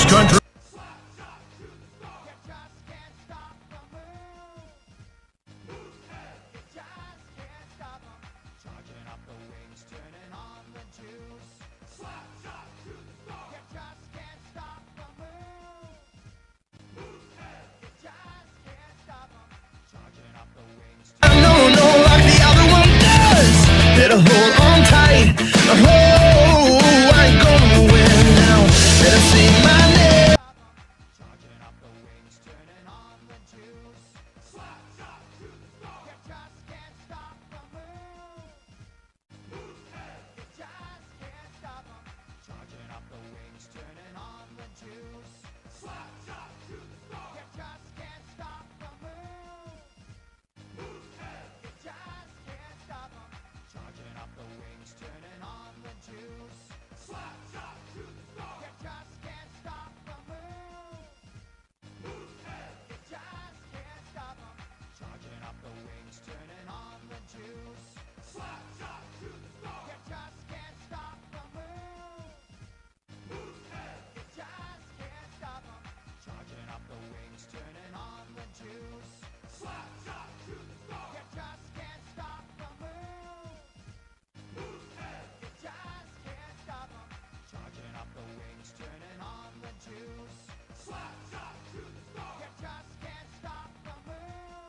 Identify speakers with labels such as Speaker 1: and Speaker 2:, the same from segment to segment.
Speaker 1: this country. Better hold on tight. Oh, I ain't gonna win now. Better say my name. Charging up the wings, turning on the juice. Slap shot to the star. You just can't stop the move. Mooseheads. You just can't stop them. Charging up the wings, turning on the juice. Slap shot to the star. You just can't stop the move. Mooseheads. You just can't stop them. Charging up the wings, turning on the juice. Slap shot to the star. You just can't stop the move. Mooseheads. You just can't stop them. Charging up the wings, turning on the juice. Slap shot to the star. You just can't stop the move. Mooseheads. You just can't stop them. Charging up the wings, turning on the juice. Slap shot to the star. You just can't stop the move.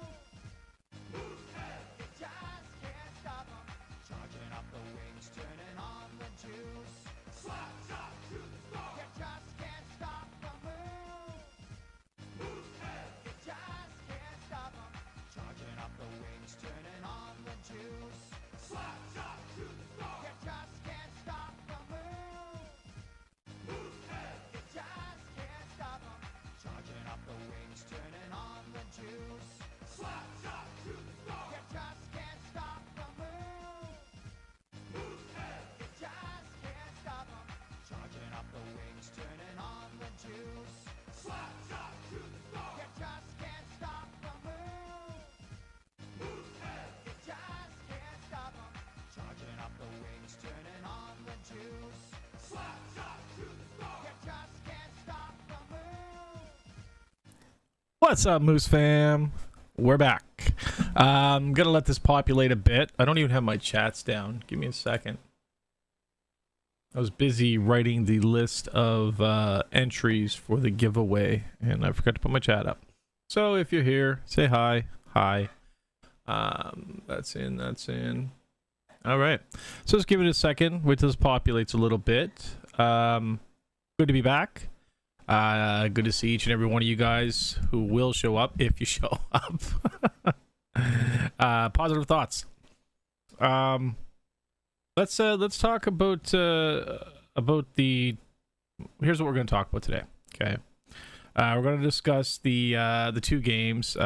Speaker 1: Mooseheads. You just can't stop them. Charging up the wings, turning on the juice. Slap shot to the star. You just can't stop the move. Mooseheads. You just can't stop them. Charging up the wings, turning on the juice. Slap shot to the star. You just can't stop the move. Mooseheads. You just can't stop them. Charging up the wings, turning on the juice. Slap shot to the star. You just can't stop the move. Mooseheads. You just can't stop them. Charging up the wings, turning on the juice. Slap shot to the star. You just can't stop the move. Mooseheads. You just can't stop them. Charging up the wings, turning on the juice. Slap shot to the star. You just can't stop the move. Mooseheads. You just can't stop them. Charging up the wings, turning on the juice. Slap shot to the star. You just can't stop the move.
Speaker 2: What's up, Moose fam? We're back. I'm gonna let this populate a bit. I don't even have my chats down. Give me a second. I was busy writing the list of entries for the giveaway, and I forgot to put my chat up. So if you're here, say hi. Hi. That's in. That's in. All right. So let's give it a second. Wait till this populates a little bit. Good to be back. Good to see each and every one of you guys who will show up if you show up. Positive thoughts. Let's talk about the. Here's what we're going to talk about today. Okay, we're going to discuss the two games,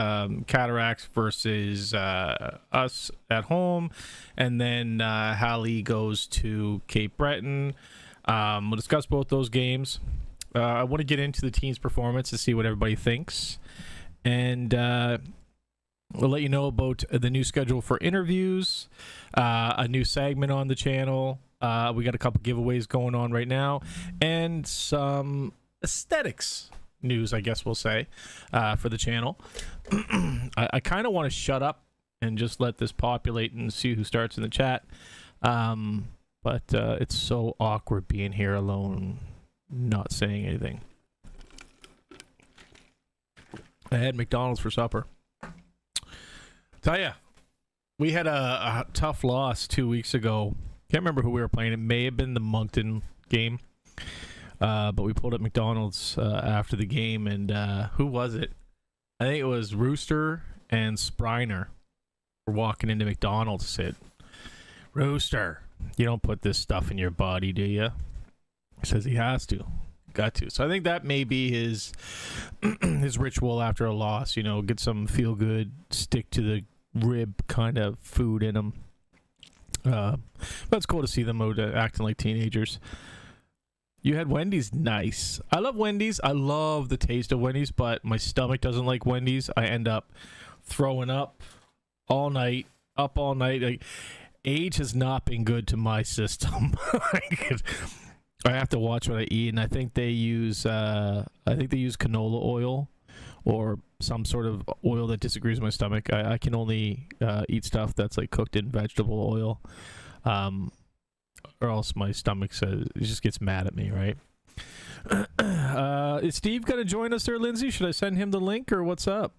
Speaker 2: Cataracts versus us at home, and then Hallie goes to Cape Breton. We'll discuss both those games. I want to get into the team's performance to see what everybody thinks, and we'll let you know about the new schedule for interviews, a new segment on the channel. We got a couple giveaways going on right now, and some aesthetics news, I guess we'll say, for the channel. I kind of want to shut up and just let this populate and see who starts in the chat. But it's so awkward being here alone, not saying anything. I had McDonald's for supper. Tell ya, we had a tough loss 2 weeks ago. Can't remember who we were playing. It may have been the Moncton game. But we pulled up McDonald's after the game, and who was it? I think it was Rooster and Spriner were walking into McDonald's. Said, "Rooster, you don't put this stuff in your body, do you?" He says he has to. Got to. So I think that may be his his ritual after a loss. You know, get some feel good, stick to the rib kind of food in him. But it's cool to see them acting like teenagers. You had Wendy's. Nice. I love Wendy's. I love the taste of Wendy's, but my stomach doesn't like Wendy's. I end up throwing up all night, up all night. Like, age has not been good to my system. I have to watch what I eat, and I think they use canola oil or some sort of oil that disagrees with my stomach. I can only eat stuff that's like cooked in vegetable oil, or else my stomach says it just gets mad at me, right? Is Steve gonna join us there, Lindsay? Should I send him the link or what's up?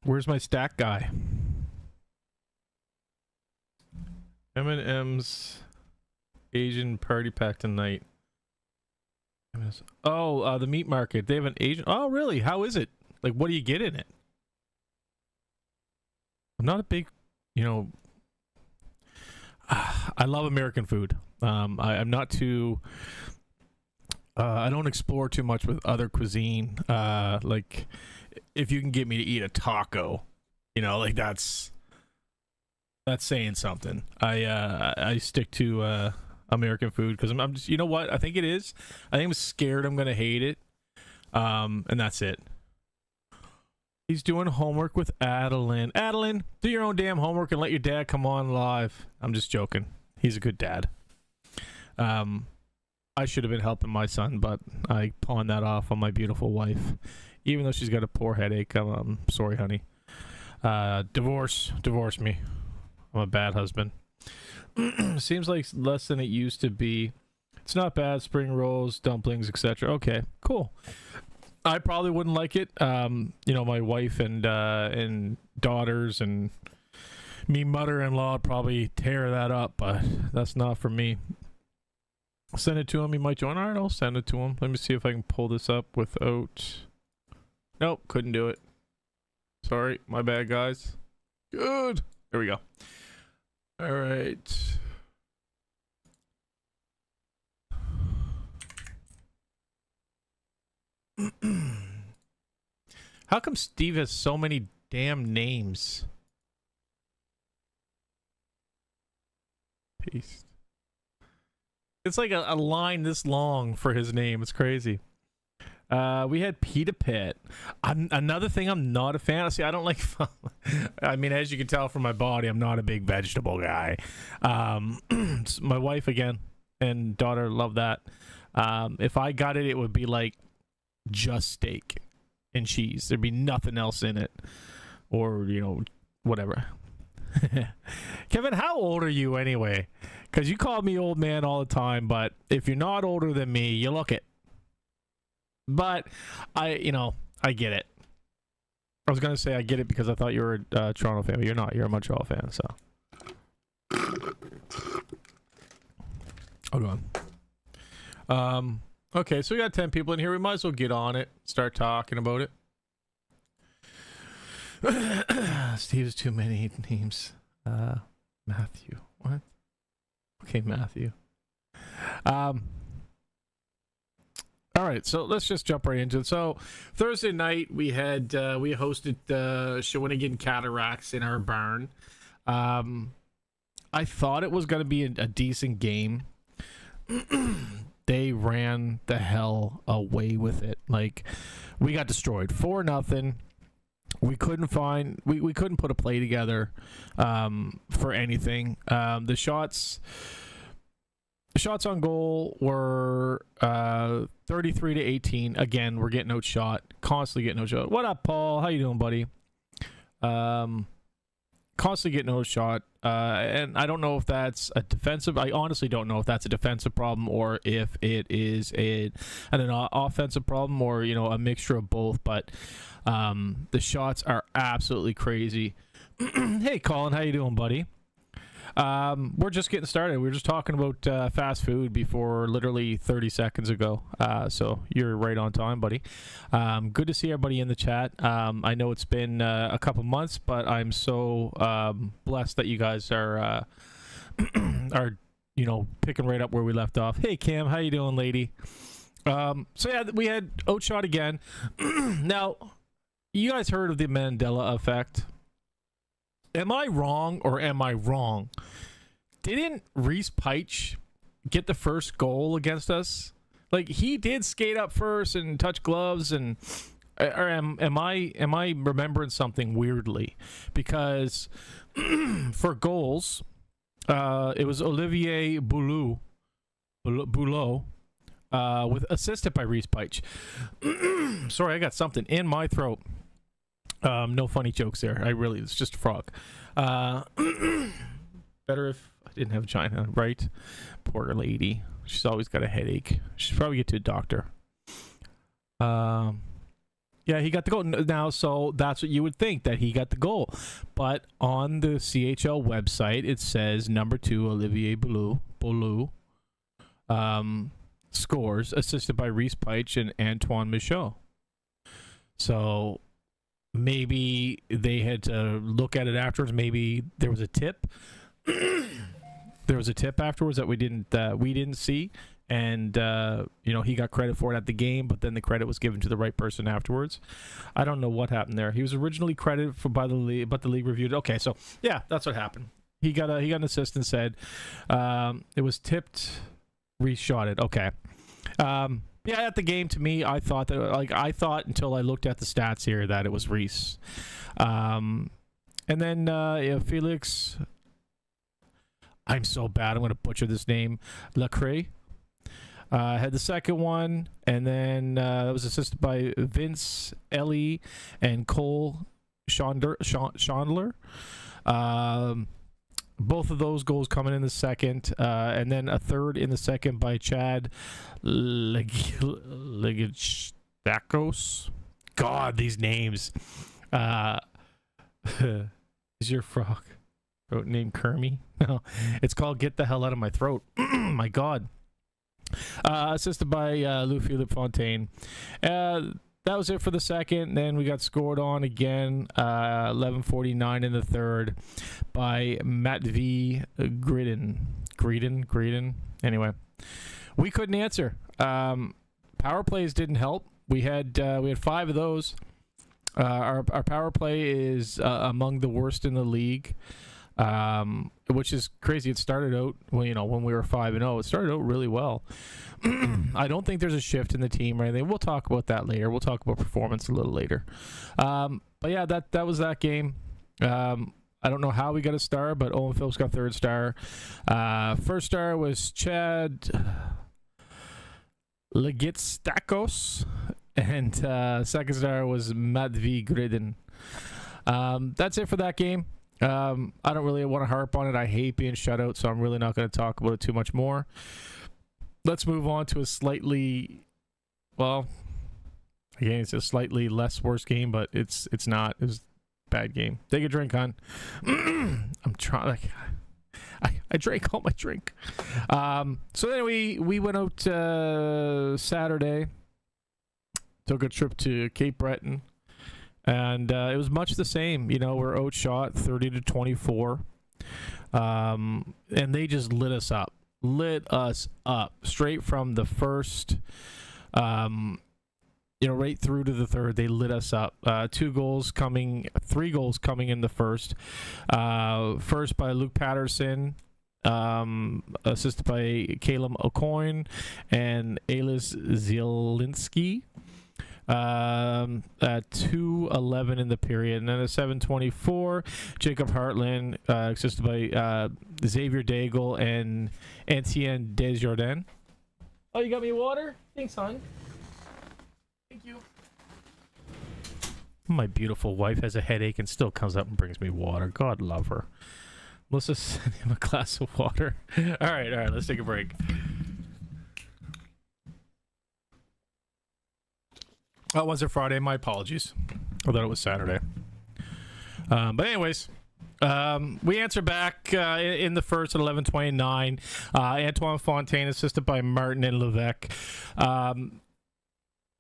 Speaker 2: Where's my stack guy? M&M's Asian party pack tonight. Oh, the meat market. They have an Asian. Oh, really? How is it? Like, what do you get in it? I'm not a big, I love American food. I'm not too. I don't explore too much with other cuisine. Like, if you can get me to eat a taco, like that's saying something. I stick to American food because I'm just, you know what? I think it is. I think I'm scared I'm gonna hate it. And that's it. He's doing homework with Adeline. Adeline, do your own damn homework and let your dad come on live. I'm just joking. He's a good dad. I should have been helping my son, but I pawned that off on my beautiful wife. Even though she's got a poor headache. I'm sorry, honey. Divorce me. I'm a bad husband. Seems like less than it used to be. It's not bad. Spring rolls, dumplings, etc. Okay, cool. I probably wouldn't like it. My wife and daughters and me mother-in-law would probably tear that up, but that's not for me. Send it to him. He might join. All right, I'll send it to him. Let me see if I can pull this up without... Nope, couldn't do it. Sorry, my bad, guys. Good. There we go. All right. How come Steve has so many damn names? Paste. It's like a line this long for his name. It's crazy. We had Pita Pit. Another thing I'm not a fan of. See, I don't like... I mean, as you can tell from my body, I'm not a big vegetable guy. My wife, again, and daughter love that. If I got it, it would be like just steak and cheese. There'd be nothing else in it. Or, whatever. Kevin, how old are you anyway? Because you call me old man all the time, but if you're not older than me, you look it. But I get it. I was gonna say I get it because I thought you were a Toronto fan, but you're not. You're a Montreal fan, so. Hold on. Okay, so we got 10 people in here. We might as well get on it. Start talking about it. Steve's too many names. Matthew. What? Okay, Matthew. All right, so let's just jump right into it. So Thursday night we hosted Shawinigan Cataracts in our barn. I thought it was going to be a decent game. They ran the hell away with it. Like, we got destroyed 4-0. We couldn't we couldn't put a play together for anything. The shots on goal were 33-18. Again, we're getting outshot. Constantly getting outshot. What up, Paul? How you doing, buddy? Constantly getting outshot. And I don't know if that's a defensive... I honestly don't know if that's a defensive problem or if it is an offensive problem or, a mixture of both. But the shots are absolutely crazy. Hey, Colin. How you doing, buddy? We're just getting started. We were just talking about fast food before literally 30 seconds ago. So you're right on time, buddy. Good to see everybody in the chat. I know it's been a couple months, but I'm so blessed that you guys are picking right up where we left off. Hey, Cam, how you doing, lady? So yeah, we had outshot again. Now, you guys heard of the Mandela effect? Am I wrong or am I wrong? Didn't Reese Peich get the first goal against us? Like, he did skate up first and touch gloves and Or am I remembering something weirdly? Because for goals, it was Olivier Boulot, with assisted by Reese Peich. Sorry, I got something in my throat. No funny jokes there. It's just a frog. Better if I didn't have vagina, right? Poor lady. She's always got a headache. She should probably get to a doctor. Yeah, he got the goal now, so that's what you would think, that he got the goal. But on the CHL website, it says number 2, Olivier Boulou, scores, assisted by Reese Peich and Antoine Michaud. So maybe they had to look at it afterwards. Maybe there was a tip. There was a tip afterwards that we didn't see. And he got credit for it at the game, but then the credit was given to the right person afterwards. I don't know what happened there. He was originally credited by the league, but the league reviewed it. Okay, so yeah, that's what happened. He got an assist and said it was tipped, reshot it. Okay. Yeah, at the game, to me, I thought until I looked at the stats here that it was Reese. And then Felix, I'm so bad, I'm going to butcher this name, Lacrae. Had the second one, and then that was assisted by Vince, Ellie, and Cole Chandler. Both of those goals coming in the second, and then a third in the second by Chad Legidstakos. God, these names. Is your frog throat named Kermie? No, it's called Get the Hell Out of My Throat. My God. Assisted by Louis-Philippe Fontaine. That was it for the second. Then we got scored on again, 11:49 in the third, by Matvey Gridin. Anyway, we couldn't answer. Power plays didn't help. We had 5 of those. Our power play is among the worst in the league. Which is crazy. It started out when we were 5-0. It started out really well. I don't think there's a shift in the team or anything. We'll talk about that later. We'll talk about performance a little later. But yeah, that was that game. I don't know how we got a star, but Owen Phillips got third star. First star was Chad Legidstakos, and second star was Matvey Gridin. That's it for that game. I don't really want to harp on it. I hate being shut out, so I'm really not going to talk about it too much more. Let's move on to a slightly less worse game, but it's not. It was a bad game. Take a drink, hon. I'm trying. I drank all my drink. So then we went out Saturday. Took a trip to Cape Breton. And it was much the same. We're outshot 30-24. And they just lit us up straight from the first, right through to the third. They lit us up. 3 goals coming in the first. First by Luke Patterson, assisted by Caleb O'Coin and Elis Zielinski. At 2:11 in the period, and then at 7:24, Jacob Hartland, assisted by Xavier Daigle and Etienne Desjardins. Oh, you got me water? Thanks, hon. Thank you. My beautiful wife has a headache and still comes up and brings me water. God love her. Melissa sent him a glass of water. All right, let's take a break. Oh, was it Friday? My apologies. I thought it was Saturday. But anyways, we answered back in the first at 11:29. Antoine Fontaine, assisted by Martin and Levesque.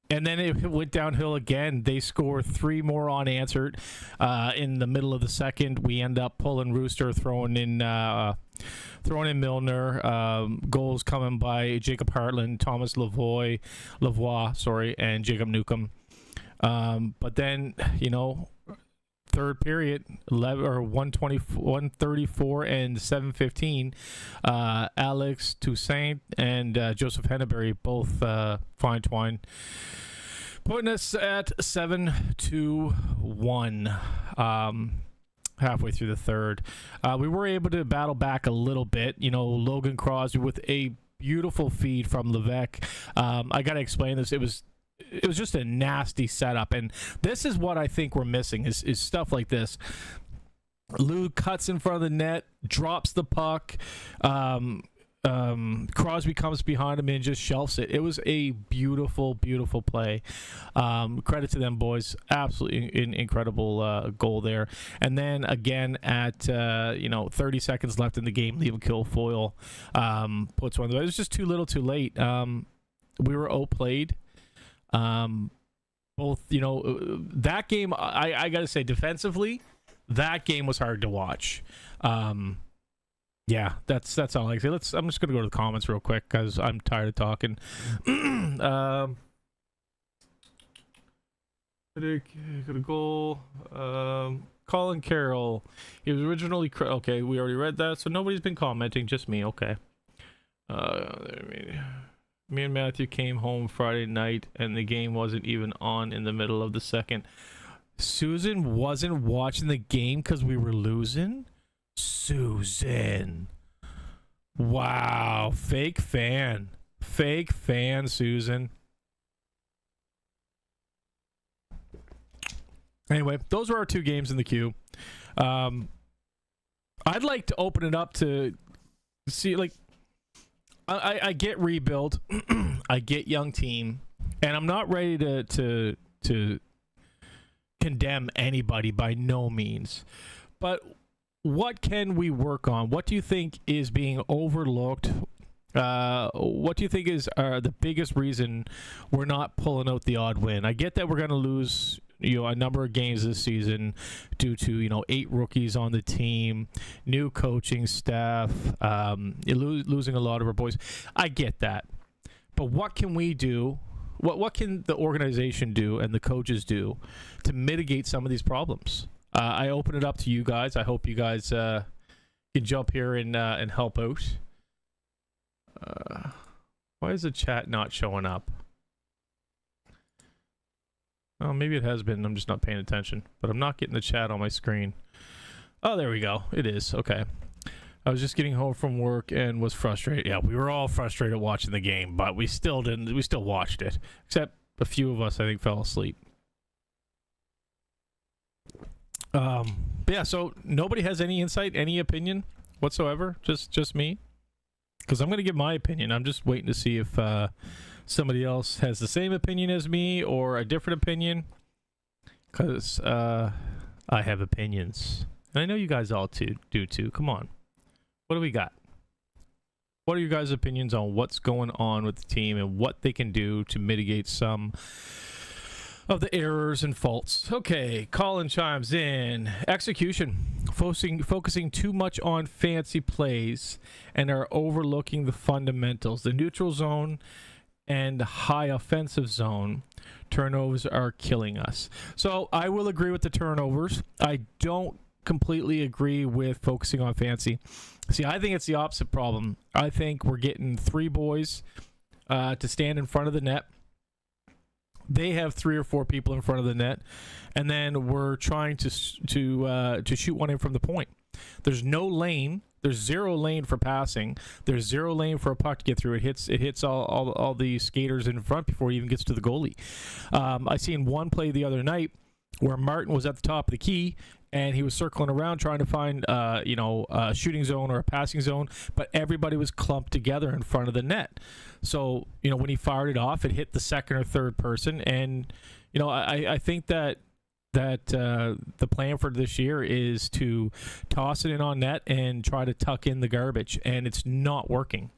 Speaker 2: And then it went downhill again. They score 3 more unanswered. In the middle of the second, we end up pulling Rooster, throwing in Milner. Goals coming by Jacob Hartland, Thomas Lavoie, and Jacob Newcomb. But then, third period, 134 and 7:15. Alex Toussaint and Joseph Henneberry both fine twine Putting us at 7-1. Halfway through the third, we were able to battle back a little bit. Logan Crosby with a beautiful feed from Levesque. I gotta explain this. It was just a nasty setup, and this is what I think we're missing is stuff like this. Lou cuts in front of the net, drops the puck. Crosby comes behind him and just shelves it. It was a beautiful, beautiful play. Credit to them boys. Absolutely incredible goal there. And then again at 30 seconds left in the game, Liam Kilfoyle puts one. It was just too little, too late. We were outplayed. Both, that game. I gotta say, defensively, that game was hard to watch. Yeah, that's all I can say. I'm just gonna go to the comments real quick because I'm tired of talking. Got a goal. Colin Carroll. He was originally okay. We already read that, so nobody's been commenting. Just me. Okay. Me and Matthew came home Friday night, and the game wasn't even on in the middle of the second. Susan wasn't watching the game because we were losing. Susan, wow, fake fan, Susan. Anyway, those are our two games in the queue. I'd like to open it up to see, like, I get rebuild, I get young team, and I'm not ready to condemn anybody by no means, but what can we work on? What do you think is being overlooked? What do you think is the biggest reason we're not pulling out the odd win? I get that we're going to lose, a number of games this season due to, 8 rookies on the team, new coaching staff, losing a lot of our boys. I get that. But what can we do? What can the organization do and the coaches do to mitigate some of these problems? I open it up to you guys. I hope you guys can jump here and help out. Why is the chat not showing up? Oh, maybe it has been. I'm just not paying attention. But I'm not getting the chat on my screen. Oh, there we go. It is. Okay. I was just getting home from work and was frustrated. Yeah, we were all frustrated watching the game, but we still didn't. We still watched it. Except a few of us, I think, fell asleep. Yeah, so nobody has any insight, any opinion whatsoever? Just me? Because I'm going to give my opinion. I'm just waiting to see if somebody else has the same opinion as me or a different opinion. Because I have opinions. And I know you guys all do too. Come on. What do we got? What are your guys' opinions on what's going on with the team and what they can do to mitigate some of the errors and faults? Okay, Colin chimes in. Execution. Focusing too much on fancy plays and are overlooking the fundamentals. The neutral zone and high offensive zone turnovers are killing us. So I will agree with the turnovers. I don't completely agree with focusing on fancy. See, I think it's the opposite problem. I think we're getting 3 boys to stand in front of the net. They have 3 or 4 people in front of the net, and then we're trying to shoot one in from the point. There's no lane. There's 0 lane for passing. There's 0 lane for a puck to get through. It hits all the skaters in front before it even gets to the goalie. I seen one play the other night where Martin was at the top of the key and he was circling around trying to find a shooting zone or a passing zone, but everybody was clumped together in front of the net. So when he fired it off, it hit the second or third person, and I think that the plan for this year is to toss it in on net and try to tuck in the garbage, and it's not working.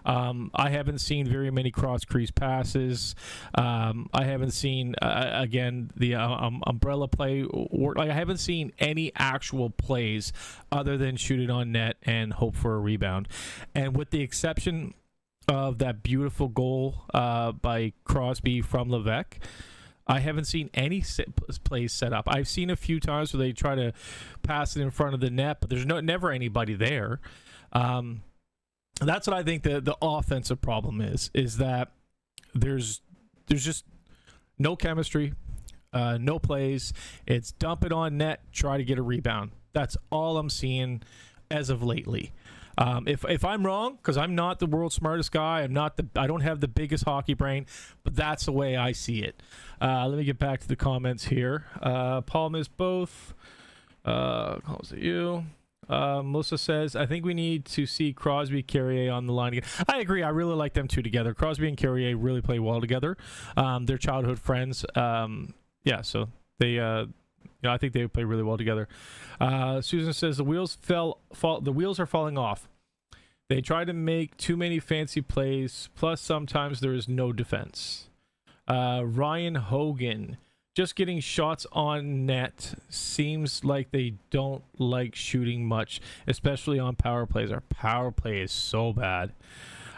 Speaker 2: I haven't seen very many cross crease passes. I haven't seen again the umbrella play. I haven't seen any actual plays other than shoot it on net and hope for a rebound. And with the exception of that beautiful goal by Crosby from Levesque, I haven't seen any plays set up. I've seen a few times where they try to pass it in front of the net, but there's never anybody there. That's what I think the offensive problem is that there's just no chemistry, no plays. It's dump it on net, try to get a rebound. That's all I'm seeing as of lately. If I'm wrong, because I'm not the world's smartest guy, I don't have the biggest hockey brain, but that's the way I see it. Let me get back to the comments here. Paul missed both. Calls it you. Melissa says, I think we need to see Crosby, Carrier on the line again. I agree. I really like them two together. Crosby and Carrier really play well together. They're childhood friends. So they, I think they play really well together. Susan says the wheels are falling off. They try to make too many fancy plays. Plus, sometimes there is no defense. Ryan Hogan, just getting shots on net. Seems like they don't like shooting much, especially on power plays. Our power play is so bad.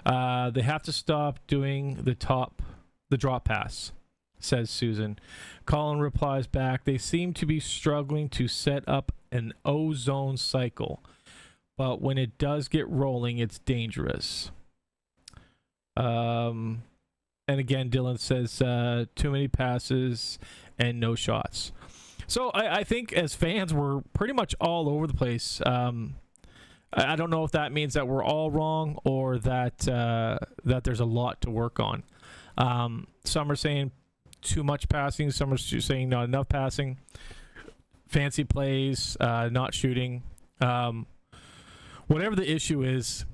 Speaker 2: They have to stop doing the drop pass, says Susan. Colin replies back, they seem to be struggling to set up an O-zone cycle, but when it does get rolling, it's dangerous. And again, Dylan says, too many passes and no shots. So I think as fans, we're pretty much all over the place. I don't know if that means that we're all wrong or that there's a lot to work on. Some are saying too much passing. Some are saying not enough passing. Fancy plays, not shooting. Whatever the issue is,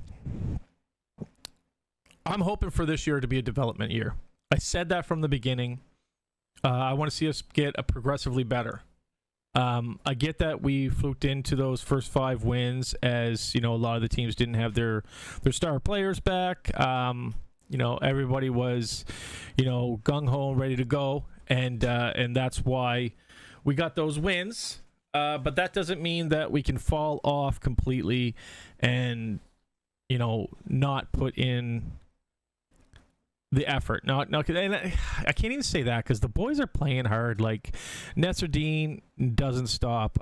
Speaker 2: I'm hoping for this year to be a development year. I said that from the beginning. I want to see us get a progressively better. I get that we fluked into those first 5 wins as, a lot of the teams didn't have their star players back. Everybody was, gung-ho and ready to go. And that's why we got those wins. But that doesn't mean that we can fall off completely and, not put in the effort. And I can't even say that because the boys are playing hard. Like Netzerdine doesn't stop.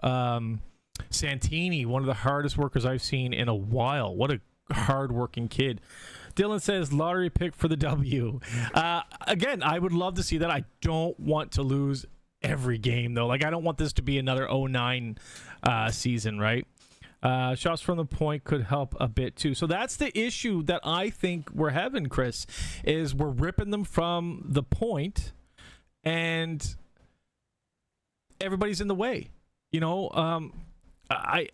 Speaker 2: Santini, one of the hardest workers I've seen in a while. What a hard-working kid. Dylan says lottery pick for the W. Again, I would love to see that. I don't want to lose every game though. Like I don't want this to be another 09 season, right? Shots from the point could help a bit too. So that's the issue that I think we're having, Chris, is we're ripping them from the point and everybody's in the way. I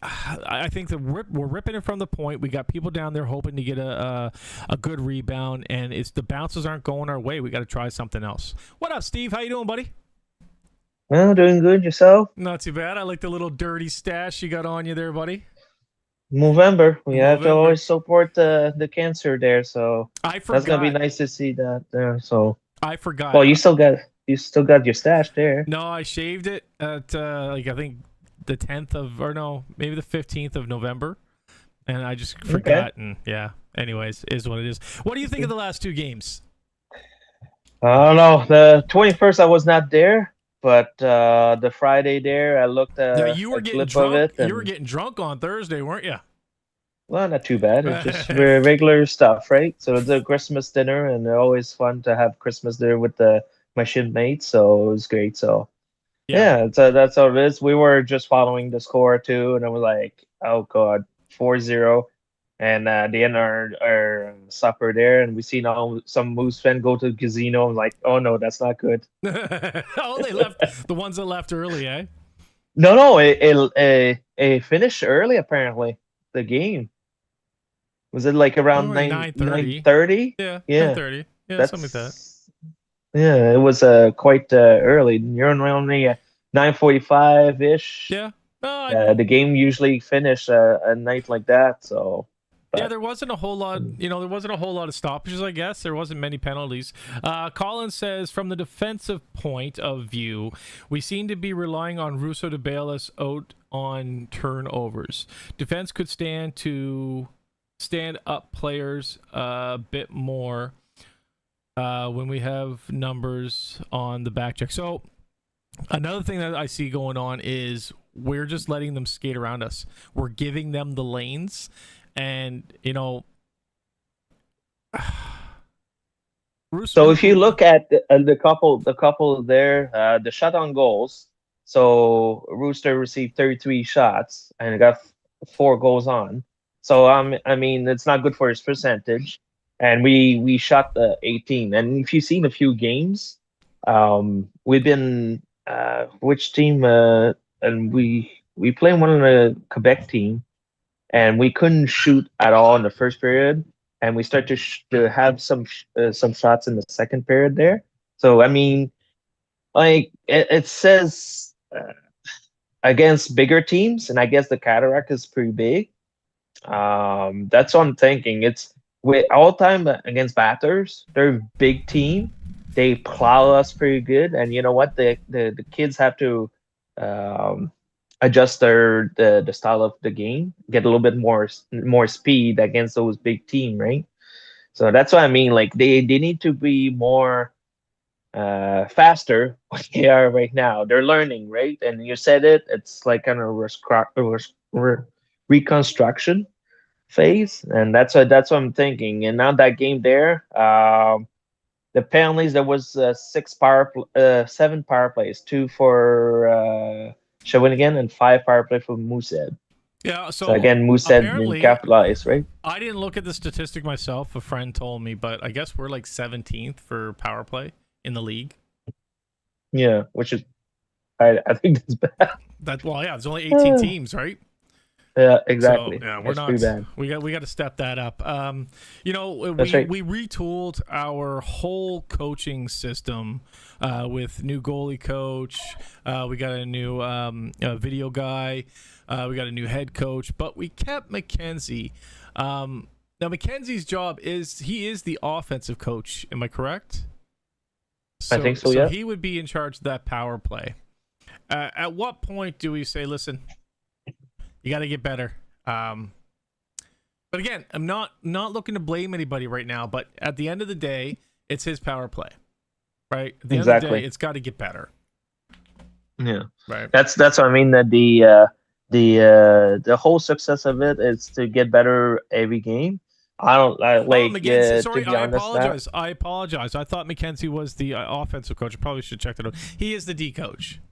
Speaker 2: think that we're ripping it from the point. We got people down there hoping to get a good rebound, and it's the bounces aren't going our way. We got to try something else. What up, Steve? How you doing, buddy?
Speaker 3: Well, doing good. Yourself?
Speaker 2: Not too bad. I like the little dirty stash you got on you there, buddy.
Speaker 3: Movember. We have to always support the cancer there, so
Speaker 2: I forgot.
Speaker 3: That's gonna be nice to see that there. So
Speaker 2: I forgot.
Speaker 3: Well, you still got your stash there.
Speaker 2: No, I shaved it at I think the 10th of, or no, maybe the 15th of November, and I just forgot. And yeah, anyways, is what it is. What do you think of the last 2 games?
Speaker 3: I don't know. The 21st I was not there, but the Friday there I looked at
Speaker 2: you were
Speaker 3: a
Speaker 2: getting
Speaker 3: clip
Speaker 2: drunk.
Speaker 3: of it.
Speaker 2: You were getting drunk on Thursday, weren't you?
Speaker 3: Well, not too bad. It's just very regular stuff, right? So it's a Christmas dinner, and it's always fun to have Christmas dinner with my shipmates. So it was great. So yeah, that's how it is. We were just following the score too, and I was like, oh god, 4-0. And they end our supper there, and we see now some Moose fan go to the casino. I'm like, oh no, that's not good.
Speaker 2: Oh, they left the ones that left early, eh?
Speaker 3: No, it finished early apparently. The game was it like around 9:30?
Speaker 2: Yeah, 9:30. Yeah,
Speaker 3: that's,
Speaker 2: something like that.
Speaker 3: Yeah, it was quite early. You're only 9:45 ish.
Speaker 2: Yeah.
Speaker 3: The game usually finish a night like that, so.
Speaker 2: Yeah, there wasn't a whole lot. There wasn't a whole lot of stoppages. I guess there wasn't many penalties. Colin says, from the defensive point of view, we seem to be relying on Russo to bail us out on turnovers. Defense could stand up players a bit more when we have numbers on the back check. So another thing that I see going on is we're just letting them skate around us. We're giving them the lanes. And,
Speaker 3: So if you look at the couple there, the shot on goals. So Rooster received 33 shots and got 4 goals on. So I mean, it's not good for his percentage. And we shot the 18. And if you've seen a few games, we've been which team? And we play one of the Quebec team, and we couldn't shoot at all in the first period, and we start to have some shots in the second period there. So I mean, like it says against bigger teams, and I guess the Cataract is pretty big. That's what I'm thinking. It's with all time against Batters, they're a big team. They plow us pretty good, and you know what? The kids have to um, adjust the style of the game, get a little bit more speed against those big team, right? So that's what I mean. Like they need to be more faster what they are right now. They're learning, right? And you said it. It's like kind of reconstruction phase, and that's what I'm thinking. And now that game there, the penalties, there was 7 power plays, 2 for Shawinigan and 5 power play for Moosehead.
Speaker 2: Yeah,
Speaker 3: So again, Moosehead didn't capitalize, right?
Speaker 2: I didn't look at the statistic myself. A friend told me, but I guess we're like 17th for power play in the league.
Speaker 3: Yeah, which is I think that's bad.
Speaker 2: There's only 18 teams, right?
Speaker 3: Yeah, exactly.
Speaker 2: So, yeah,
Speaker 3: we're not. Pretty bad.
Speaker 2: We got to step that up. We retooled our whole coaching system with new goalie coach. We got a new video guy. We got a new head coach, but we kept Mackenzie. Now Mackenzie's job is the offensive coach. Am I correct?
Speaker 3: I think so. Yeah.
Speaker 2: So he would be in charge of that power play. At what point do we say, listen, you got to get better? But again, I'm not looking to blame anybody right now. But at the end of the day, it's his power play, right? At the end of the day, it's got to get better.
Speaker 3: Yeah,
Speaker 2: right.
Speaker 3: That's what I mean. That the whole success of it is to get better every game. I don't like.
Speaker 2: Sorry, I apologize. I apologize. I thought Mackenzie was the offensive coach. I probably should check that out. He is the D coach.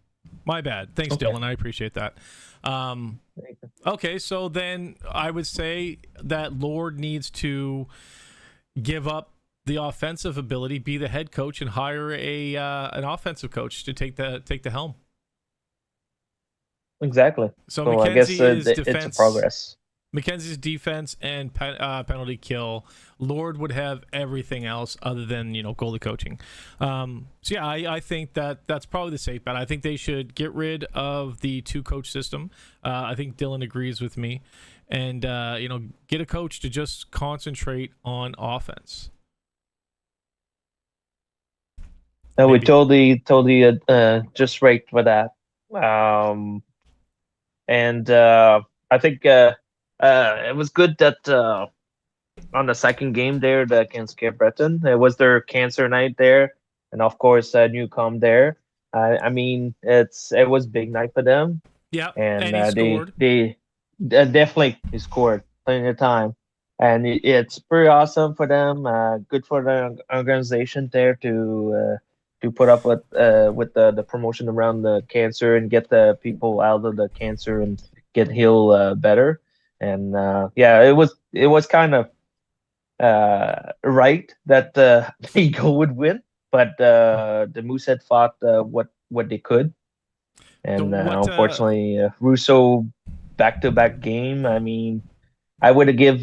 Speaker 2: My bad. Thanks, Dylan. I appreciate that. Okay, so then I would say that Lord needs to give up the offensive ability, be the head coach, and hire an offensive coach to take the helm.
Speaker 3: Exactly.
Speaker 2: So
Speaker 3: I guess
Speaker 2: is
Speaker 3: it's a progress.
Speaker 2: Mackenzie's defense and penalty kill. Lord would have everything else other than goalie coaching. So yeah, I think that's probably the safe bet. I think they should get rid of the 2-coach system. I think Dylan agrees with me, and get a coach to just concentrate on offense.
Speaker 3: No, we totally just right for that. And I think it was good that on the second game there against Cape Breton, it was their cancer night there, and of course Newcomb there. I mean, it was big night for them.
Speaker 2: Yeah,
Speaker 3: and
Speaker 2: he scored.
Speaker 3: They definitely scored plenty of time, and it's pretty awesome for them. Good for the organization there to put up with the promotion around the cancer and get the people out of the cancer and get healed better. And it was kind of right that the Eagle would win, but the Moosehead fought what they could, and unfortunately Russo back-to-back game. I mean, I would have give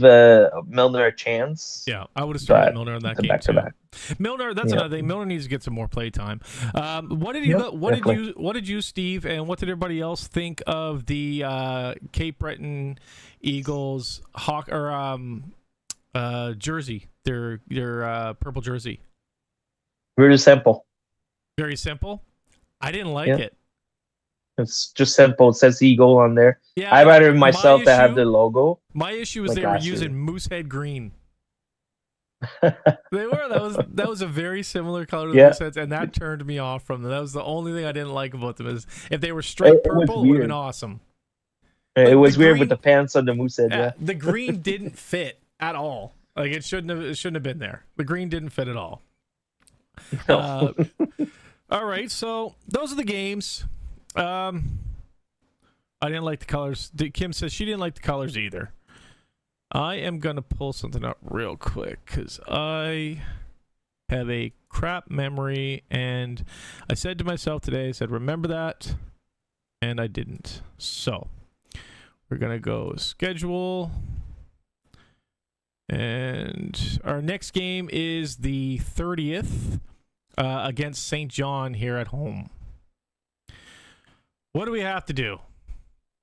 Speaker 3: Milner a chance.
Speaker 2: Yeah, I would have started Milner in that game
Speaker 3: back-to-back.
Speaker 2: too. Milner, that's another thing. Milner needs to get some more play time. What did you, Steve, and what did everybody else think of the Cape Breton Eagles jersey? Their purple jersey.
Speaker 3: Really simple.
Speaker 2: Very simple. I didn't like it.
Speaker 3: It's just simple. It says Eagle on there.
Speaker 2: Yeah,
Speaker 3: I'd rather myself to have the logo.
Speaker 2: My issue is they were using Moosehead green. They were. That was a very similar color to the Mooseheads, and that turned me off from them. That was the only thing I didn't like about them. Is if they were straight purple, it would have been awesome.
Speaker 3: It was weird with the pants on the Moosehead. Yeah,
Speaker 2: the green didn't fit at all. Like it shouldn't have been there. The green didn't fit at all.
Speaker 3: No.
Speaker 2: All right, so those are the games. I didn't like the colors. Kim says she didn't like the colors either. I am going to pull something up real quick because I have a crap memory, and I said to myself today, I said, remember that, and I didn't. So we're going to go schedule, and our next game is the 30th against St. John here at home. What do we have to do?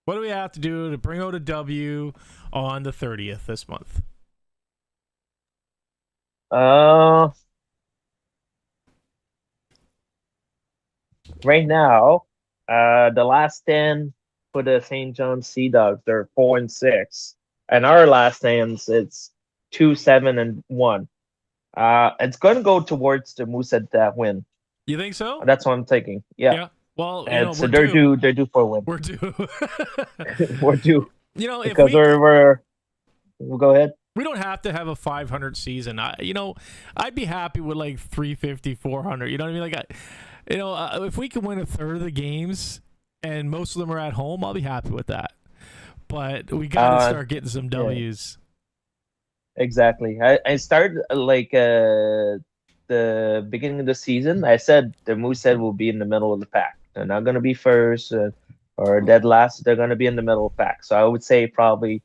Speaker 2: What do we have to do to bring out a W on the 30th this month?
Speaker 3: Right now, the last 10 for the St. John Sea Dogs, they're 4-6, and our last stands it's 2-7-1. It's going to go towards the Moosehead win.
Speaker 2: You think so?
Speaker 3: That's what I'm thinking. Yeah.
Speaker 2: Yeah. Well,
Speaker 3: And so
Speaker 2: we're due.
Speaker 3: they're due for a win.
Speaker 2: We're due.
Speaker 3: We're due.
Speaker 2: If
Speaker 3: because we'll go ahead.
Speaker 2: We don't have to have a 500 season. I'd be happy with like 350, 400. You know what I mean? Like, if we can win a third of the games and most of them are at home, I'll be happy with that. But we got to start getting some W's.
Speaker 3: Yeah. Exactly. I started the beginning of the season. I said the Moosehead will be in the middle of the pack. They're not going to be first or dead last. They're going to be in the middle of the pack. So I would say probably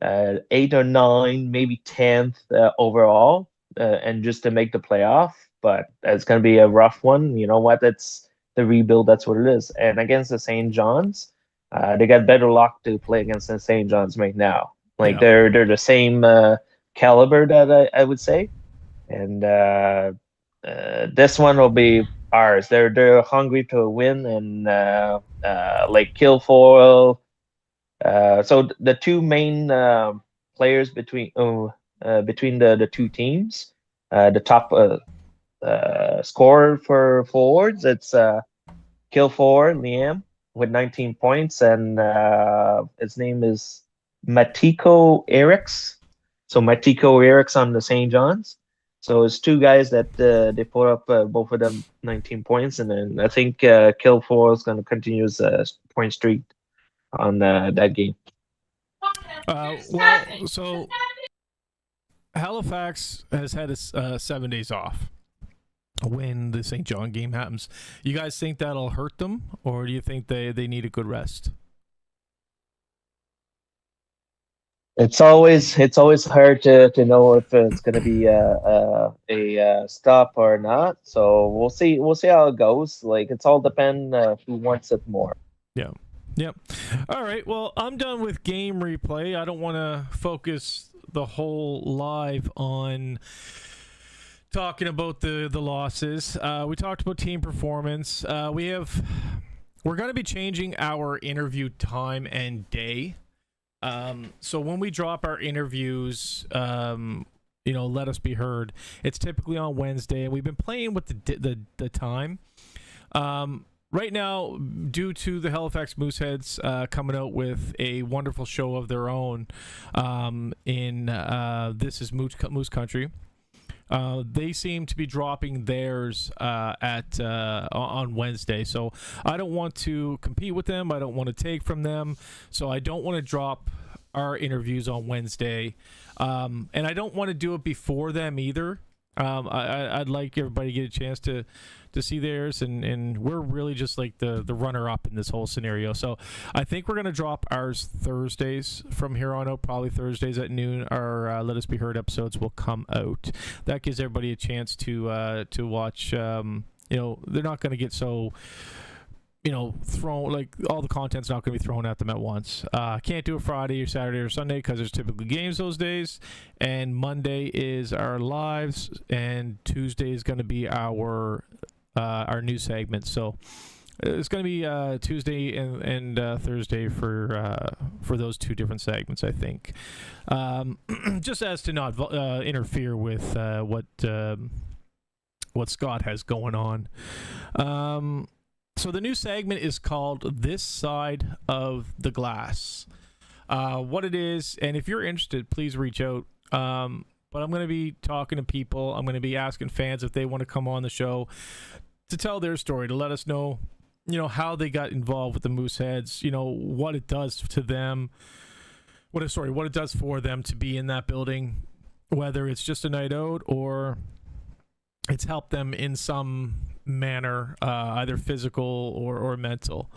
Speaker 3: 8 or 9, maybe 10th overall, and just to make the playoff. But it's going to be a rough one. You know what? That's the rebuild. That's what it is. And against the St. John's, they got better luck to play against the St. John's right now. Like they're the same caliber that I would say. And this one will be ours. They're hungry to win, and like Kilfoyle. So the two main players between the two teams, the top scorer for forwards, it's Kilfoyle Liam with 19 points, and his name is Matiko Eriks. So Matiko Eriks on the St. John's. So it's two guys that they put up both of them 19 points, and then I think Kilfoyle is going to continue his point streak on that game.
Speaker 2: So Halifax has had 7 days off when the St. John game happens. You guys think that'll hurt them, or do you think they need a good rest?
Speaker 3: It's always hard to know if it's going to be a stop or not. So we'll see how it goes. Like it's all depend who wants it more.
Speaker 2: Yeah. Yep. All right. Well, I'm done with game replay. I don't want to focus the whole live on talking about the losses. We talked about team performance. We're going to be changing our interview time and day. So when we drop our interviews, let us be heard. It's typically on Wednesday, and we've been playing with the time. Right now, due to the Halifax Mooseheads coming out with a wonderful show of their own in This is Moose Country, they seem to be dropping theirs on Wednesday. So I don't want to compete with them. I don't want to take from them. So I don't want to drop our interviews on Wednesday. And I don't want to do it before them either. I'd like everybody to get a chance to see theirs, and we're really just like the runner-up in this whole scenario. So I think we're going to drop ours Thursdays from here on out. Probably Thursdays at noon our Let Us Be Heard episodes will come out. That gives everybody a chance to watch. They're not going to get so thrown, like all the content's not going to be thrown at them at once. Can't do it Friday or Saturday or Sunday because there's typically games those days, and Monday is our lives, and Tuesday is going to be our new segment. So it's going to be Tuesday and Thursday for those two different segments, I think, just as to not interfere with what Scott has going on. So the new segment is called This Side of the Glass. What it is, and if you're interested, please reach out. But but I'm going to be talking to people. I'm going to be asking fans if they want to come on the show to tell their story, to let us know, how they got involved with the Mooseheads, what it does to them, what it does for them to be in that building, whether it's just a night out or it's helped them in some manner, either physical or mental.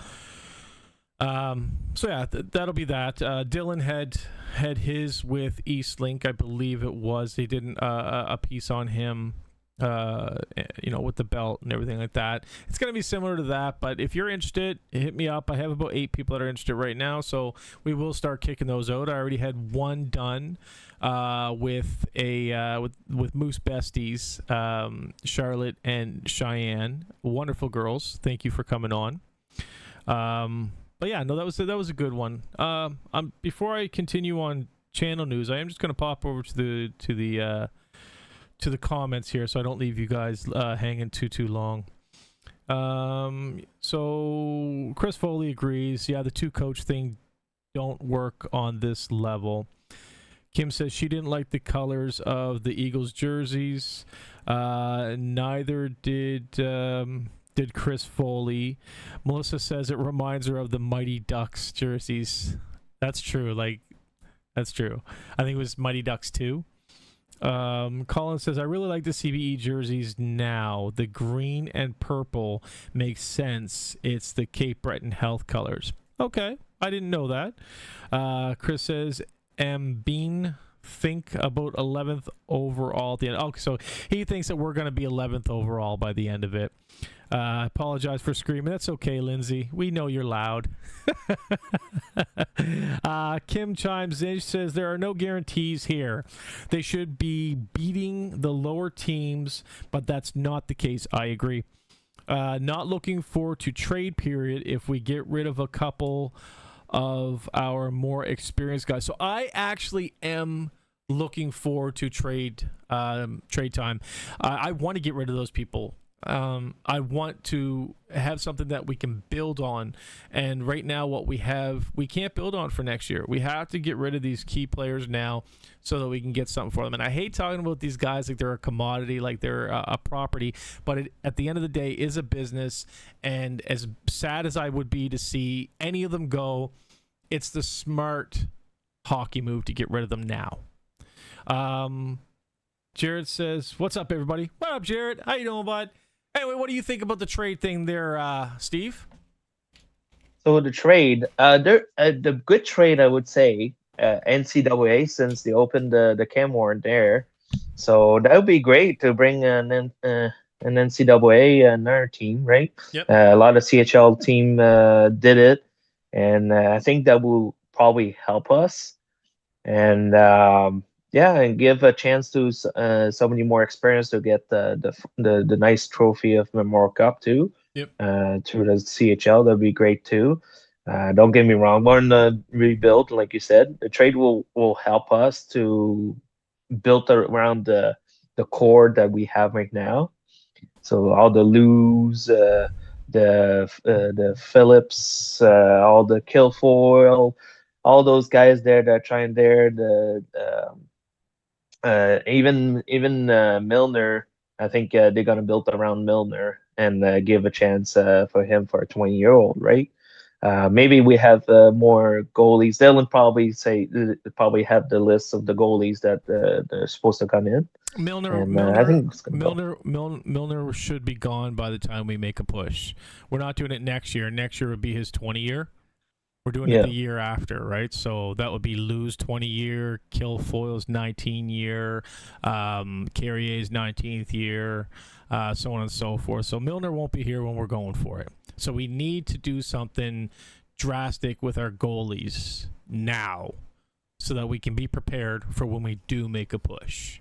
Speaker 2: So yeah, that'll be that. Dylan had his with Eastlink, I believe it was. They did a piece on him, with the belt and everything like that. It's going to be similar to that, but if you're interested, hit me up. I have about 8 people that are interested right now, so we will start kicking those out. I already had one done with Moose Besties, Charlotte and Cheyenne. Wonderful girls. Thank you for coming on. But yeah, no, that was a good one. Before I continue on channel news, I am just going to pop over to the comments here, so I don't leave you guys hanging too long. So Chris Foley agrees. Yeah, the 2-coach thing don't work on this level. Kim says she didn't like the colors of the Eagles jerseys. Neither did Chris Foley. Melissa says it reminds her of the Mighty Ducks jerseys. That's true. That's true. I think it was Mighty Ducks 2. Colin says, I really like the CBE jerseys now. The green and purple makes sense. It's the Cape Breton Health colors. Okay, I didn't know that. Chris says, Bean think about 11th overall at the end. Okay, so he thinks that we're going to be 11th overall by the end of it. Apologize for screaming. That's okay, Lindsay. We know you're loud. Kim chimes in. She says, there are no guarantees here. They should be beating the lower teams, but that's not the case. I agree. Not looking forward to trade period if we get rid of a couple of our more experienced guys. So I actually am looking forward to trade time. I want to get rid of those people. I want to have something that we can build on, and right now what we have we can't build on for next year. We have to get rid of these key players now so that we can get something for them. And I hate talking about these guys like they're a commodity, like they're a property, but it, at the end of the day, is a business. And as sad as I would be to see any of them go, it's the smart hockey move to get rid of them now. Jared says, what's up, everybody? What up, Jared? How you doing, bud? Anyway, what do you think about the trade thing there, Steve?
Speaker 3: So the trade, the good trade, I would say, NCAA, since they opened the Cam Warren there. So that would be great to bring an NCAA, another team, right?
Speaker 2: Yep.
Speaker 3: A lot of CHL team did it, and I think that will probably help us. And and give a chance to somebody more experienced to get the nice trophy of Memorial Cup too.
Speaker 2: Yep.
Speaker 3: Through the CHL, that'd be great too. Don't get me wrong, we're in the rebuild, like you said. The trade will help us to build around the core that we have right now. So all the Loos, the Phillips, all the Kilfoyle, all those guys there that are trying there. Even Milner, I think they're gonna build around Milner and give a chance for him for a 20-year-old, right? Maybe we have more goalies. Dylan probably have the list of the goalies that they're supposed to come in.
Speaker 2: Milner,
Speaker 3: I think it's gonna
Speaker 2: Milner should be gone by the time we make a push. We're not doing it next year. Next year would be his 20-year. We're doing it the year after, right? So that would be Lou's 20-year, Kilfoyle's 19-year, Carrier's 19th year, so on and so forth. So Milner won't be here when we're going for it. So we need to do something drastic with our goalies now so that we can be prepared for when we do make a push.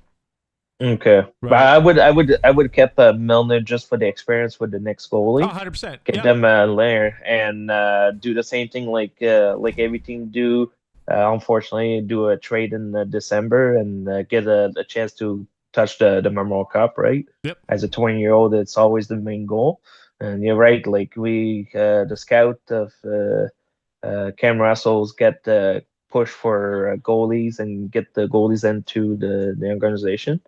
Speaker 3: Okay,
Speaker 2: right.
Speaker 3: But I would kept Milner just for the experience with the next goalie.
Speaker 2: 100%.
Speaker 3: Get them a layer and do the same thing like every team do. Unfortunately, do a trade in December and get a chance to touch the Memorial Cup, right?
Speaker 2: Yep.
Speaker 3: As a 20-year-old, it's always the main goal. And you're right, like we the scout of Cam Russell's get push for goalies and get the goalies into the organization.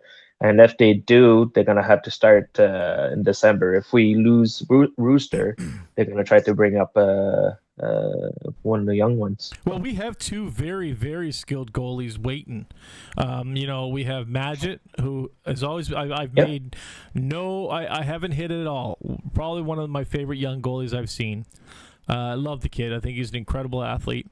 Speaker 3: And if they do, they're gonna have to start in December. If we lose Rooster, they're gonna try to bring up one of the young ones.
Speaker 2: Well, we have two very, very skilled goalies waiting. We have Magit, who is always I've
Speaker 3: Yep.
Speaker 2: made I haven't hit it at all. Probably one of my favorite young goalies I've seen. I love the kid. I think he's an incredible athlete.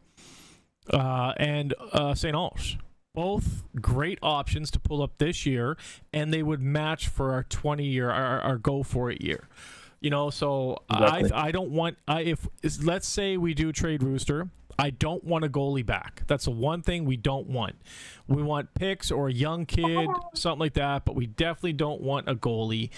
Speaker 2: And St. Ange. Both great options to pull up this year, and they would match for our 20-year, our go for it year. So
Speaker 3: Exactly.
Speaker 2: I don't want let's say we do trade Rooster. I don't want a goalie back. That's the one thing we don't want. We want picks or a young kid, something like that, but we definitely don't want a goalie.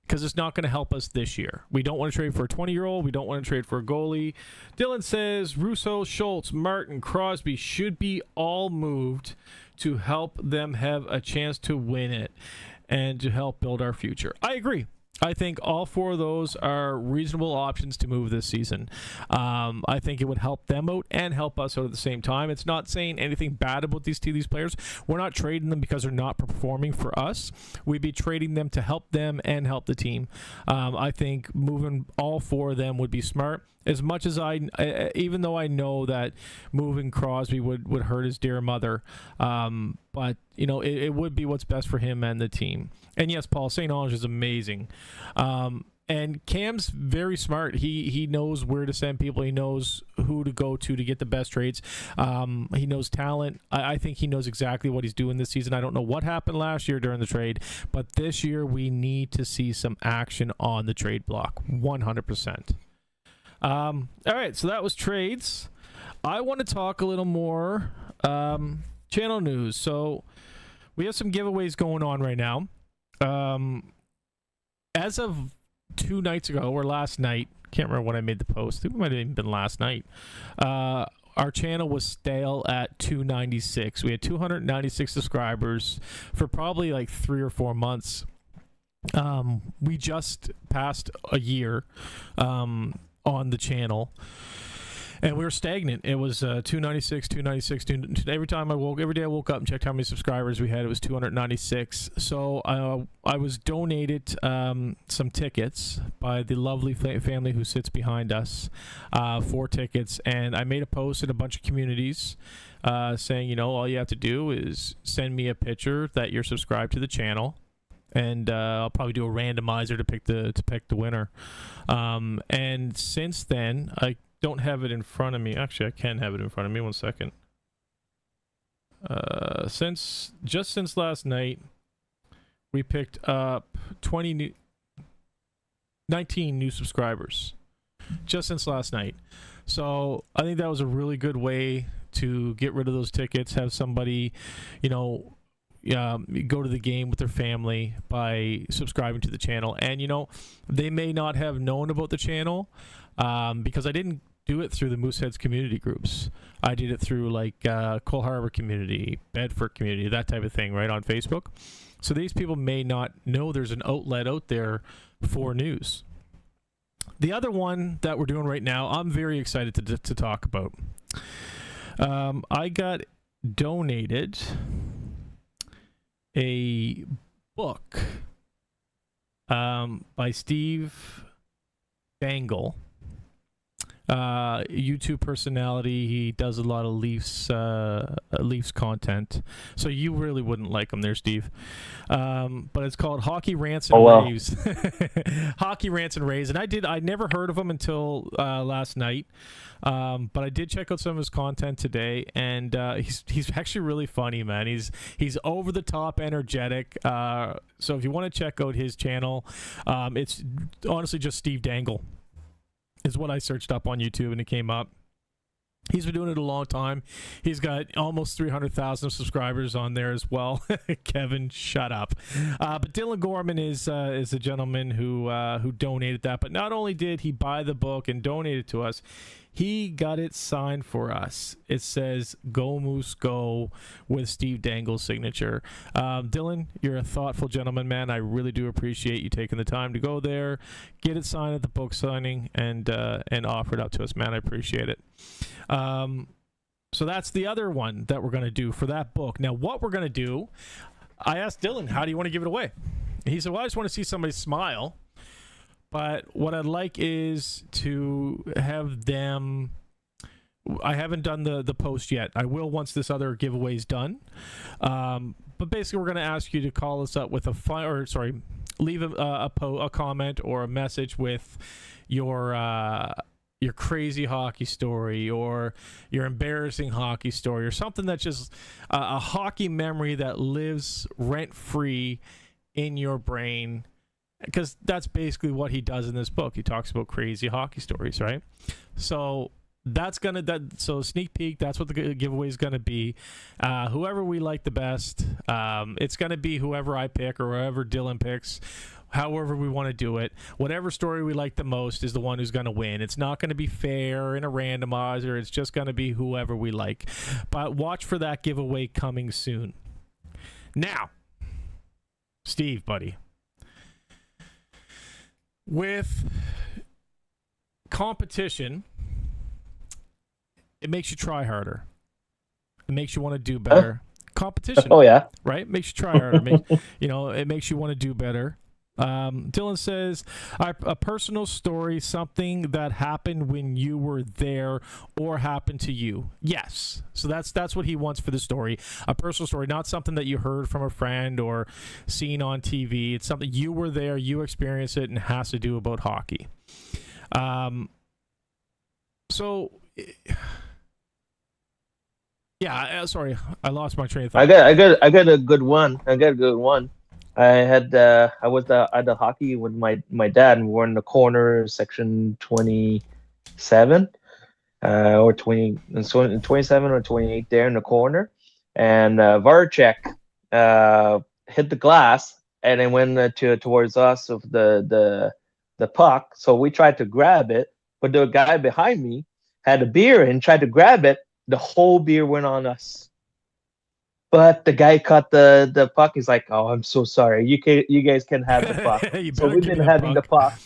Speaker 2: Because it's not going to help us this year. We don't want to trade for a 20-year-old. We don't want to trade for a goalie. Dylan says Russo, Schultz, Martin, Crosby should be all moved to help them have a chance to win it and to help build our future. I agree. I think all four of those are reasonable options to move this season. I think it would help them out and help us out at the same time. It's not saying anything bad about these players. We're not trading them because they're not performing for us. We'd be trading them to help them and help the team. I think moving all four of them would be smart. As much as even though I know that moving Crosby would hurt his dear mother, but it would be what's best for him and the team. And yes, Paul, St. Ange is amazing. And Cam's very smart. He knows where to send people. He knows who to go to get the best trades. He knows talent. I think he knows exactly what he's doing this season. I don't know what happened last year during the trade, but this year we need to see some action on the trade block, 100%. All right, so that was trades. I want to talk a little more channel news. So we have some giveaways going on right now. As of 2 nights ago or last night, can't remember when I made the post. I think it might have even been last night. Our channel was stale at 296. We had 296 subscribers for probably like 3 or 4 months. We just passed a year on the channel, and we were stagnant. It was 296. Every day I woke up and checked how many subscribers we had. It was 296. So I was donated some tickets by the lovely family who sits behind us, 4 tickets, and I made a post in a bunch of communities saying, all you have to do is send me a picture that you're subscribed to the channel. And I'll probably do a randomizer to pick the winner. And since then, I don't have it in front of me. Actually, I can have it in front of me. 1 second. Since last night, we picked up 19 new subscribers. Just since last night. So I think that was a really good way to get rid of those tickets. Have somebody, go to the game with their family by subscribing to the channel. And they may not have known about the channel because I didn't do it through the Mooseheads community groups. I did it through like Cole Harbor community, Bedford community, that type of thing, right, on Facebook. So these people may not know there's an outlet out there for news. The other one that we're doing right now, I'm very excited to talk about. I got donated a book by Steve Dangle, YouTube personality. He does a lot of Leafs content, so you really wouldn't like him there, Steve. But it's called Hockey Rants and Raves. Hockey Rants and Raves, and I never heard of him until last night. But I did check out some of his content today, and he's actually really funny, man. He's over the top energetic. So if you want to check out his channel, it's honestly just Steve Dangle is what I searched up on YouTube, and it came up. He's been doing it a long time. He's got almost 300,000 subscribers on there as well. Kevin, shut up. But Dylan Gorman is a gentleman who donated that. But not only did he buy the book and donate it to us, he got it signed for us. It says "Go Moose Go" with Steve Dangle's signature. Dylan, you're a thoughtful gentleman, man. I really do appreciate you taking the time to go there, get it signed at the book signing, and offer it up to us, man. I appreciate it. So that's the other one that we're going to do for that book. Now, what we're going to do, I asked Dylan, how do you want to give it away? And he said, well, I just want to see somebody smile. But what I'd like is to have them... I haven't done the post yet. I will once this other giveaway is done. But basically, we're going to ask you to call us up with leave a comment or a message with your crazy hockey story or your embarrassing hockey story or something that's just a hockey memory that lives rent-free in your brain, because that's basically what he does in this book. He talks about crazy hockey stories, right? So so sneak peek, that's what the giveaway is going to be. Whoever we like the best, it's going to be whoever I pick or whoever Dylan picks, however we want to do it. Whatever story we like the most is the one who's going to win. It's not going to be fair in a randomizer. It's just going to be whoever we like. But watch for that giveaway coming soon. Now, Steve, buddy, with competition, it makes you try harder. It makes you want to do better. Competition.
Speaker 3: Oh yeah.
Speaker 2: Right? Makes you try harder. It makes you want to do better. Dylan says, a personal story, something that happened when you were there or happened to you. Yes. So that's what he wants for the story. A personal story, not something that you heard from a friend or seen on TV. It's something you were there, you experienced it, and has to do about hockey. Sorry, I lost my train of thought.
Speaker 3: I got a good one. I was at the hockey with my dad, and we were in the corner, section 27, or 20, so 27 or 28 there in the corner, and Varchek hit the glass, and it went towards us of the puck. So we tried to grab it, but the guy behind me had a beer and tried to grab it. The whole beer went on us. But the guy caught the puck. He's like, "Oh, I'm so sorry. You guys can have the puck." So we've been having the puck.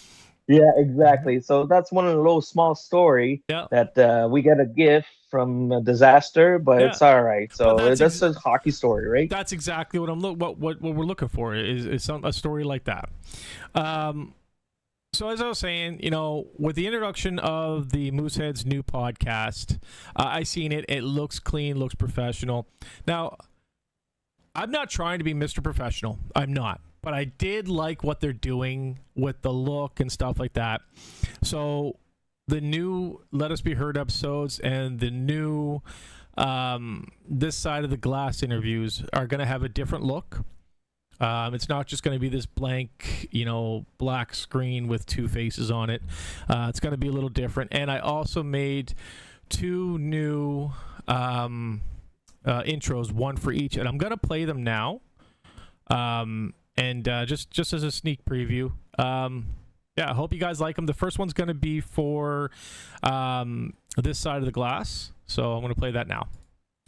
Speaker 3: Yeah, exactly. So that's one of the little small story that we get a gift from a disaster, but it's all right. So that's a hockey story, right?
Speaker 2: That's exactly what what we're looking for is a story like that. So as I was saying, with the introduction of the Mooseheads new podcast, I seen it. It looks clean, looks professional. Now, I'm not trying to be Mr. Professional. I'm not. But I did like what they're doing with the look and stuff like that. So the new Let Us Be Heard episodes and the new This Side of the Glass interviews are going to have a different look. It's not just going to be this blank, black screen with two faces on it. It's going to be a little different. And I also made two new intros, one for each, and I'm going to play them now. Just as a sneak preview. I hope you guys like them. The first one's going to be for This Side of the Glass. So I'm going to play that now.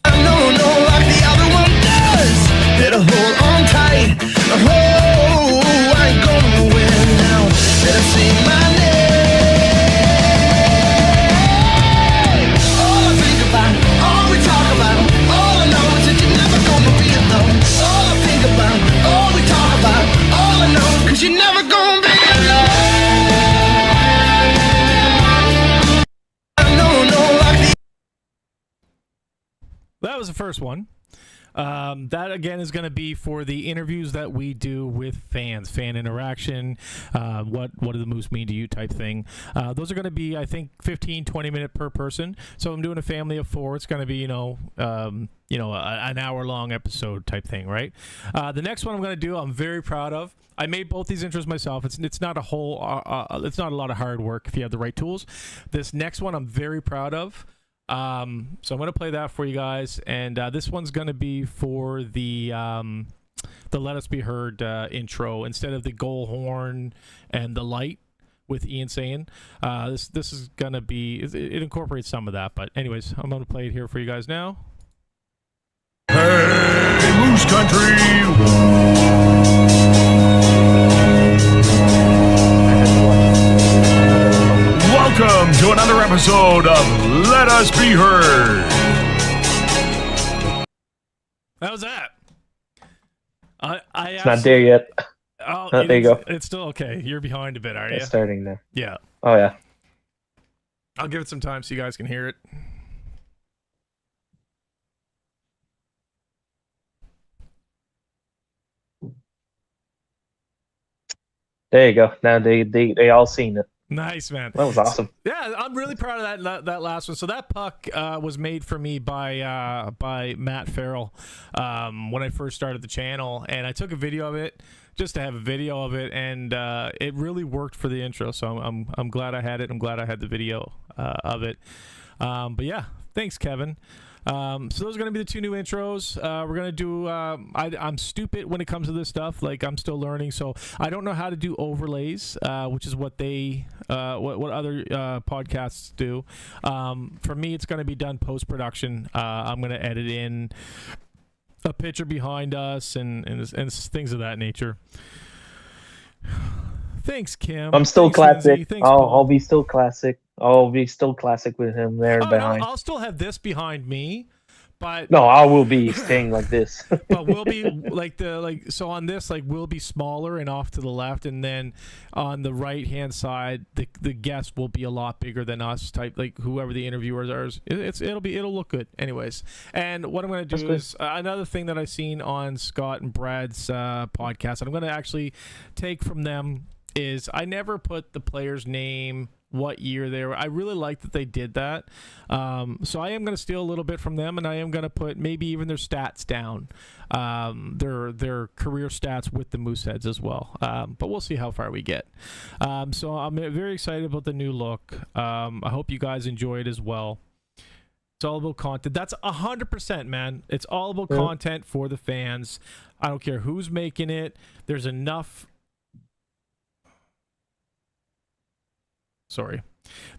Speaker 1: No, like the other one does. Better hold on tight. Oh, I ain't going nowhere now. Better say my name. All I think about, all we talk about, all I know is that you're never gonna be alone. All I think about, all we talk about, all I know, 'cause you're never gonna be alone.
Speaker 2: That was the first one. That again is going to be for the interviews that we do with fans, fan interaction, what do the Moose mean to you type thing. Those are going to be, I think, 15-20 minute per person. So I'm doing a family of 4. It's going to be an hour long episode type thing, right? The next one I'm going to do, I'm very proud of. I made both these intros myself. It's not a it's not a lot of hard work if you have the right tools. This next one I'm very proud of. So I'm going to play that for you guys, and this one's going to be for the Let Us Be Heard intro instead of the goal horn and the light with Ian saying. This is going to be, it incorporates some of that, but anyways, I'm going to play it here for you guys now.
Speaker 1: Hey, Moose Country! Welcome to another episode of Let Us Be Heard.
Speaker 3: It's not there yet.
Speaker 2: Oh,
Speaker 3: There you go.
Speaker 2: It's still okay. You're behind a bit, are you?
Speaker 3: It's starting there.
Speaker 2: Yeah.
Speaker 3: Oh yeah.
Speaker 2: I'll give it some time so you guys can hear it.
Speaker 3: There you go. Now they all seen it.
Speaker 2: Nice, man.
Speaker 3: That was awesome.
Speaker 2: Yeah, I'm really proud of that last one. So that puck was made for me by Matt Farrell when I first started the channel, and I took a video of it just to have a video of it, and it really worked for the intro. So I'm glad I had it. I'm glad I had the video of it. But yeah, thanks, Kevin. So those are going to be the 2 new intros. We're going to do, I'm stupid when it comes to this stuff. Like, I'm still learning, so I don't know how to do overlays, which is what they, what other podcasts do. For me, it's going to be done post-production. I'm going to edit in a picture behind us and things of that nature. Thanks, Kim.
Speaker 3: I'm still
Speaker 2: Thanks,
Speaker 3: classic.
Speaker 2: Lindsay. Thanks,
Speaker 3: I'll be still classic. I'll be still classic with him there behind.
Speaker 2: No, I'll still have this behind me, but
Speaker 3: no, I will be staying like this.
Speaker 2: but we'll be so on this, like, we'll be smaller and off to the left, and then on the right hand side, the guest will be a lot bigger than us. Type, like, whoever the interviewers are, it'll look good, anyways. And what I'm going to do is another thing that I've seen on Scott and Brad's podcast, and I'm going to actually take from them, is I never put the player's name, what year they were. I really like that they did that. So I am going to steal a little bit from them, and I am going to put maybe even their stats down, their career stats with the Mooseheads as well. But we'll see how far we get. So I'm very excited about the new look. I hope you guys enjoy it as well. It's all about content. That's 100%, man. It's all about content for the fans. I don't care who's making it. There's enough. Sorry.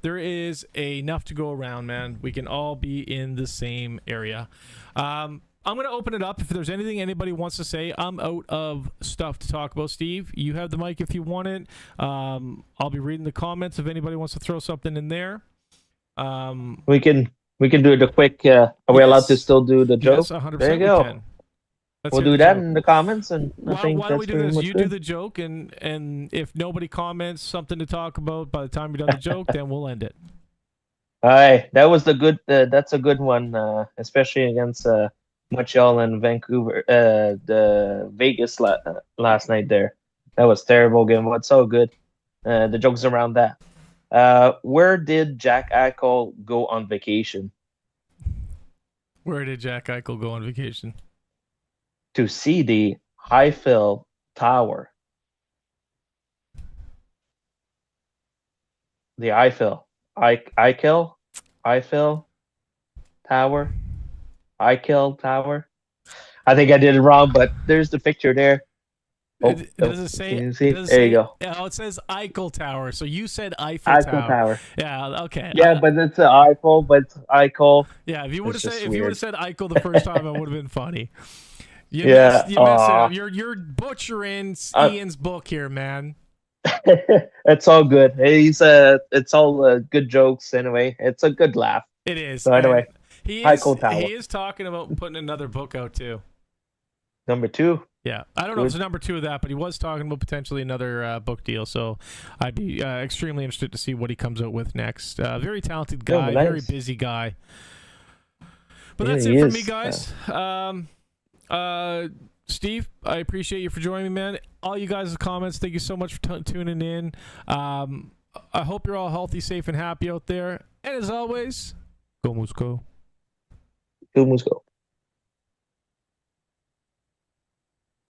Speaker 2: There is enough to go around, man. We can all be in the same area. I'm going to open it up. If there's anything anybody wants to say, I'm out of stuff to talk about. Steve, you have the mic if you want it. I'll be reading the comments if anybody wants to throw something in there.
Speaker 3: We can do the quick. Are we allowed to still do the joke?
Speaker 2: Yes, 100%
Speaker 3: there you go.
Speaker 2: we can.
Speaker 3: We'll do that in the comments, and I think
Speaker 2: why don't we
Speaker 3: that's
Speaker 2: do
Speaker 3: pretty
Speaker 2: this?
Speaker 3: much
Speaker 2: You
Speaker 3: good.
Speaker 2: do the joke, and if nobody comments something to talk about by the time you're done the joke, then we'll end it.
Speaker 3: All right, that was the good. That's a good one, especially against Montreal and Vancouver. The Vegas last night there. That was terrible game, but so good. The jokes around that. Where did Jack Eichel go on vacation?
Speaker 2: Where did Jack Eichel go on vacation?
Speaker 3: To see the Eiffel Tower. The Eiffel. Eichel Tower. Eichel Tower. I think I did it wrong, but there's the picture there.
Speaker 2: Does it say?
Speaker 3: Can you see?
Speaker 2: Does it
Speaker 3: There
Speaker 2: say,
Speaker 3: you go.
Speaker 2: Yeah, it says Eichel Tower. So you said Eiffel
Speaker 3: Tower.
Speaker 2: Yeah. Okay.
Speaker 3: Yeah, but it's an Eiffel, but it's Eichel.
Speaker 2: Yeah. If you would have
Speaker 3: It's
Speaker 2: said
Speaker 3: just weird.
Speaker 2: Eichel the first time, it would have been funny. You
Speaker 3: Yeah,
Speaker 2: messed it up. You're butchering Ian's book here, man.
Speaker 3: It's all good. It's all good jokes anyway. It's a good laugh.
Speaker 2: It is.
Speaker 3: So anyway,
Speaker 2: he
Speaker 3: Eichel Tower.
Speaker 2: is talking about putting another book out too.
Speaker 3: Number 2.
Speaker 2: Yeah, I don't know if it's number 2 of that, but he was talking about potentially another book deal. So I'd be extremely interested to see what he comes out with next. Very talented guy,
Speaker 3: nice.
Speaker 2: very busy guy. But
Speaker 3: Yeah,
Speaker 2: that's
Speaker 3: he
Speaker 2: it for
Speaker 3: is.
Speaker 2: me, guys. Steve, I appreciate you for joining me, man. All you guys' comments, thank you so much for tuning in. I hope you're all healthy, safe, and happy out there. And as always, go Moose Go.
Speaker 3: Go Moose Go.